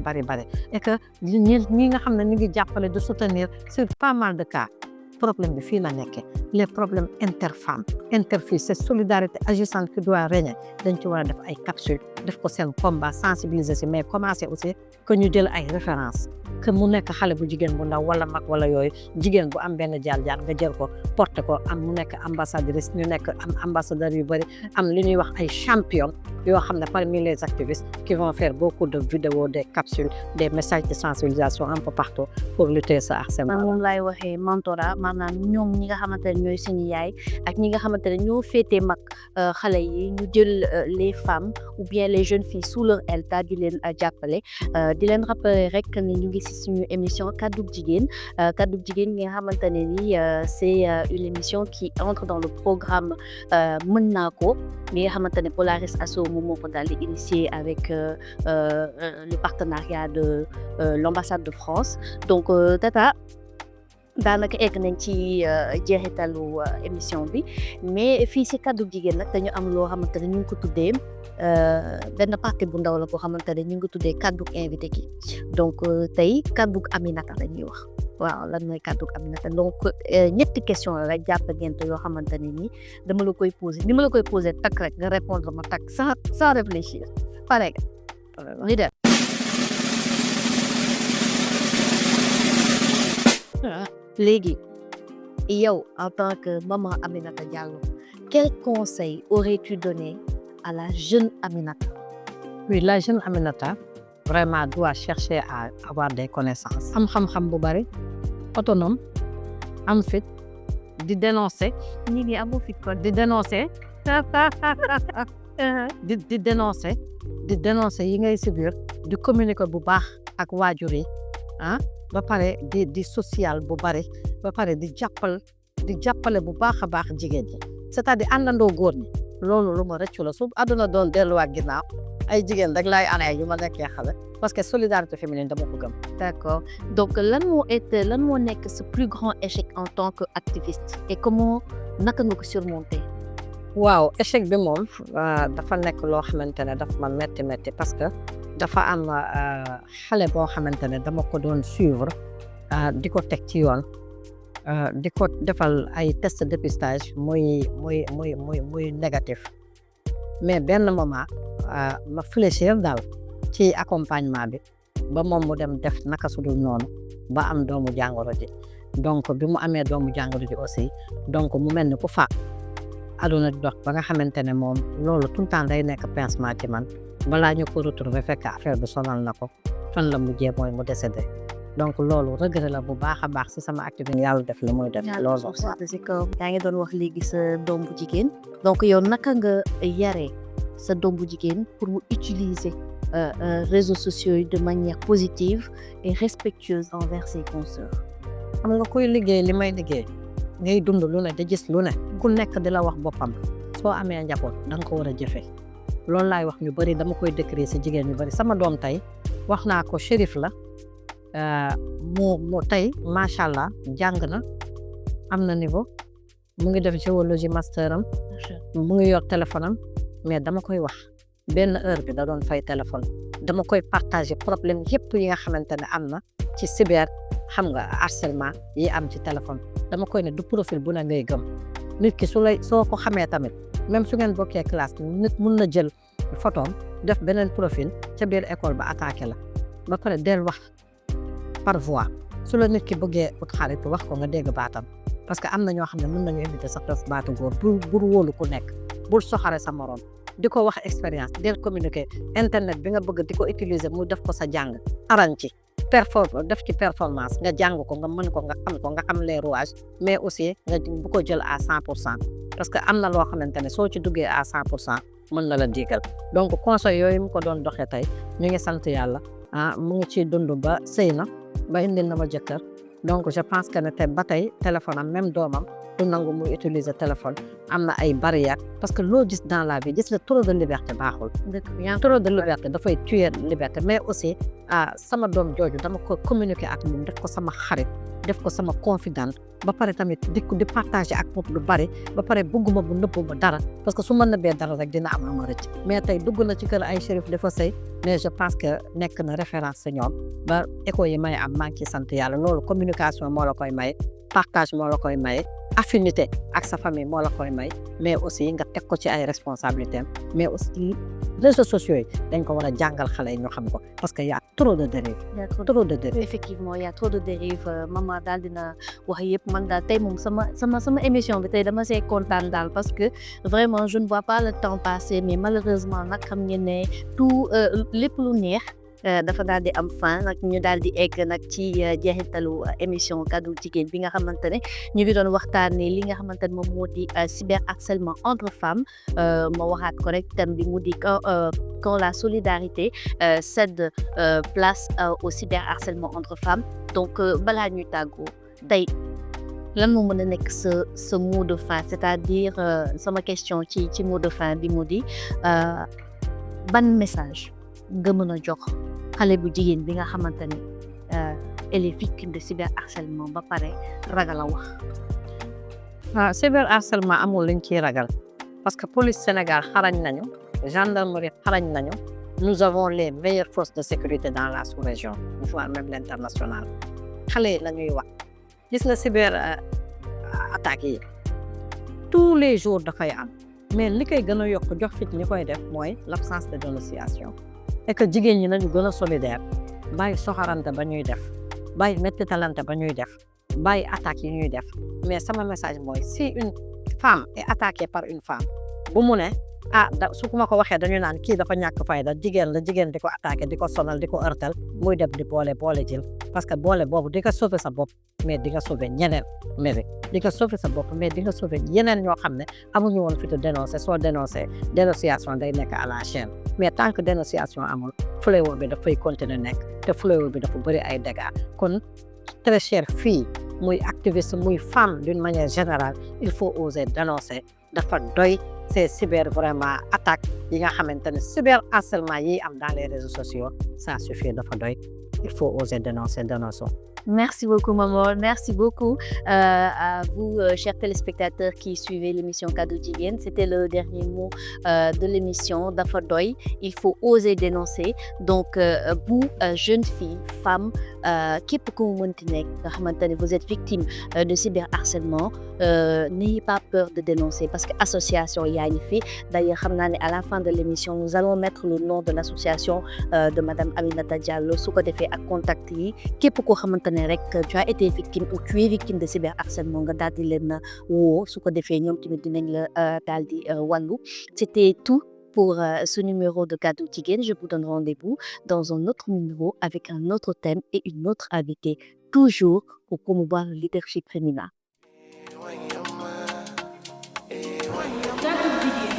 et que ñi nga xam ne ñu ngi jàppale de soutenir sur pas mal de cas problème bi fii la nekkee les problèmes interfemmes interfilles c'est solidarité agissante qui doit régner dañ ci war a def ay capsules def ko seen combat sensibiliser si mais commencer aussi que ñu jël ay références que mu nekk xale bu jigéen bu ndaw wala mag wala yooyu jigéen bu am benn jaar-jaar nga jël ko porter ko am mu nekk ambassadrice ñu nekk am ambassadeurs yu bëri am li ñuy wax ay champions yoo xam ne parmi les activistes qui vont faire beaucoup de vidéos des capsules des messages de sensibilisation un peu partout pour lutter sa harcèlement. moom laay waxee mentorat maanaam ñoom ñi nga xamante ne ñooy suñu yaay ak ñi nga xamante ne ñoo féetee mag xale yi ñu jël les femmes ou bien les jeunes filles sous leur aile daal di leen jàppale di leen rappeler rek ne ñu ngi si suñu émission Kaddu Jigéen ñi nga xamante ne ni c'est une émission qui entre dans le programme Mën naa ko mi nga xamante ne Polaris Asso moom moo ko daal di initié avec le partenariat de l'ambassade de France donc Tata daanaka egg nañ ci jeexitalu émission bi mais fii si Kaddu Jigéen nag dañu am loo xamante ne ñu ngi ko tuddee benn partie bu ndaw la boo xamante ne ñu ngi tuddee kaddu invité gi donc tey kaddu Aminata la ñuy wax waaw lan mooy kaddu Aminata donc ñetti question la rek jàpp ñeent yoo xamante ne nii dama la koy poser ni ma la koy poser tak rek nga répondre ma tak sans réfléchir pare nga li def léegi yow en tant que maman Aminata Diallo quel conseil aurais-tu donné à la jeune Aminata? Oui, la jeune Aminata vraiment doit chercher à avoir des connaissances am xam-xam bu bari autonome am fit di dénoncer ñi ngi amu fit ko di dénoncer di dénoncer yi ngay subir di communiquer bu baax ak waajur yi ba pare di social bu bari ba pare di jàppale bu baax a baax jigéen ñi c'est-à-dire àndandoo góor ñi loolu lu ma rëccu la su àdduna doon delluwaat ginnaaw ay jigéen rek laay anee yu ma nekkee xale parce que solidarité féminine dama ko gëm. D'accord donc lan moo nekk ce plus grand échec en tant que activiste et comment naka nga ko surmonter. waaw échec bi moom dafa nekk loo xamante ne daf ma métti parce que dafa am xale boo xamante ne dama ko doon suivre di ko teg ci yoon di ko defal ay test de dépistage muy négatif mais benn moment ma fléchir daal ci accompagnement bi ba moom mu dem def naka su dul noonu ba am doomu jàngoro ji donc bi mu amee doomu jàngoro ji aussi donc mu mel ni ku fa aduna di dox ba nga xamante ne moom loolu tout le temps day nekk pincement ci man balaa ñu ko retrouver fekk affaire bi sonal na ko fan la mujjee mooy mu décédé donc loolu regret la bu baax a baax si sama activité yàlla def la muy def loolu yaa ngi doon wax léegi sa doom bu jigéen donc yow naka nga yaree sa doom bu jigéen pour mu utiliser réseaux sociaux yi de manière positive et respectueuse envers ses consoeurs. xam nga kuy liggéey li may liggéey ngay dund lu ne da gis lu ne ku nekk di la wax boppam soo amee njaboot da nga ko war a jëfe loolu laay wax ñu bëri dama koy décrire si jigéen ñu bëri sama doom tey wax naa ko Chérif la mu tey macha allah jàng na am na niveau mu ngi def géologie master am mu ngi yor téléphone am mais dama koy wax benn heure bi da doon fay téléphone dama koy partager problème yëpp yi nga xamante ne am na ci cyber xam nga harcèlement yi am ci téléphone dama koy ne du profil bu na ngay gëm nit ki soo ko xamee tamit même su ngeen bokkee classe nit mun na jël photom def beneen profil ca biir école ba attaqué la ba pare del wax par voix su la nit ki bëggee ut xarit wax ko nga dégg baatam parce que am na ñoo xam ne mën nañu invité sax def baatu góor bul wóolu ku nekk bul soxare sa morom di ko wax expérience del communiquer internet bi nga bëgg di ko utiliser mu def ko sa jàng arañ ci def ci performance nga jàng ko nga mën ko nga xam les rouages mais aussi nga bu ko jël à 100% parce que am na loo xamante ne soo ci duggee à 100% mën na la diigal donc conseil yooyu mu ko doon doxee tey ñu ngi sant yàlla mu ngi ciy dund ba sëy na ba indil na ma jëkkër donc je pense que ne te ba tey téléphone am même doomam du nangu muy utiliser téléphone am na ay barrières parce que loo gis dans la vie gis nga trop de liberté baaxul trop de liberté dafay tuer liberté mais aussi sama doom jooju dama ko communiquer ak moom def ko sama xarit def ko sama confidente ba pare tamit di partager ak moom lu bari ba pare bëgguma bu nëbbu ma dara parce que su ma nëbbee dara rek dina am lu ma rëcc mais tey dugg na ci kër ay Chérif dafa sëy mais je pense que nekk na référence sa ñoom ba écho yi may am maa ngi ciy sant yàlla loolu communication moo la koy maye partage moo la koy maye affinité ak sa famille moo la koy may mais aussi nga teg ko ci ay responsabilités mais aussi réseaux sociaux yi dañ ko war a jàngal xale yi ñu xam ko parce que y a trop de dérives. Il y a trop trop de dérives. effectivement il y a trop de dérives maman daal dina wax yëpp man daal tey moom sama émission bi tey dama see kontaan daal parce que vraiment je ne vois pas le temps passer mais malheureusement nag xam ngeen ne tout lépp lu neex dafa daal di am fin nag ñu daal di egg nag ci jeexitalu émission kaddu jigéen bi nga xamante ne ñu ngi doon waxtaanee li nga xamante ne moom moo di cyberharcèlement entre femmes ma waxaat ko rek thème bi mu di quand la solidarité cède place au cyberharcèlement entre femmes donc balaa ñuy tàggoo tey lan moo mën a nekk sa mot de fin c'est-à-dire sama question ci mot de fin bi mu di ban message nga mën a jox xale bu jigéen bi nga xamante ne elle est victime de cyberharcèlement ba pare ragal a wax. cyberharcèlement amul luñ ciy ragal parce que police Sénégal xarañ nañu gendarmerie xarañ nañu nous avons les meilleures forces de sécurité dans la sous-région voire même l'international xale yi la ñuy wax gis nga cyber attaques yi tous les jours dafay am mais li koy gën a yokk jox fit ñi koy def mooy l'absence de dénonciation et que jigéen ñi nañu gën a solidaire bàyyi soxarante ba ñuy def bàyyi mettitalante ba ñuy def bàyyi attaques yi ñuy def mais sama message mooy si une femme est attaquée par une femme bu mu ne su ma ko waxee dañu naan kii dafa ñàkk fayda jigéen la jigéen di ko attaqué di ko sonal di ko ërtal muy dem di boole jël parce que boole boobu di nga sauver sa bopp mais di nga sauver ñeneen mais di nga sauver sa bopp mais di nga sauver yeneen ñoo xam ne amuñu woon fi tu dénoncer soo dénoncer dénonciation day nekk à la chaîne mais tant que dénonciation amul fléau bi dafay continuer nekk te fléau bi dafa bëri ay dégâts kon très chère fille muy activiste muy femme d'une manière générale il faut oser dénoncer dafa doy ces cyber vraiment attaques yi nga xamante ne cyber harcèlement yi am dans les réseaux sociaux ça suffit dafa doy il faut oser dénoncer dénonçons. Merci beaucoup maman, merci beaucoup à vous chers téléspectateurs qui suivez l'émission Kaddu Jigéen. C'était le dernier mot de l'émission dafa doy, il faut oser dénoncer. Donc vous jeunes filles, femmes képp ku mu mënti nekk nga xamante ne vous êtes victime de cyberharcèlement n'ayez pas peur de dénoncer parce que association yaa ngi fi. D'ailleurs xam naa ne à la fin de l'émission nous allons mettre le nom de l'association de madame Aminata Diallo su ko defee ak contact yi képp koo xamante ne rek tu as été victime ou tu es victime de cyberharcèlement nga daal di leen woo su ko defee ñoom tamit dinañ la daal di wàllu. C'était tout pour ce numéro de Kaddu Jigéen. Je vous donne rendez-vous dans un autre numéro avec un autre thème et une autre invitée, toujours pour promouvoir le leadership féminin. Kaddu Jigéen.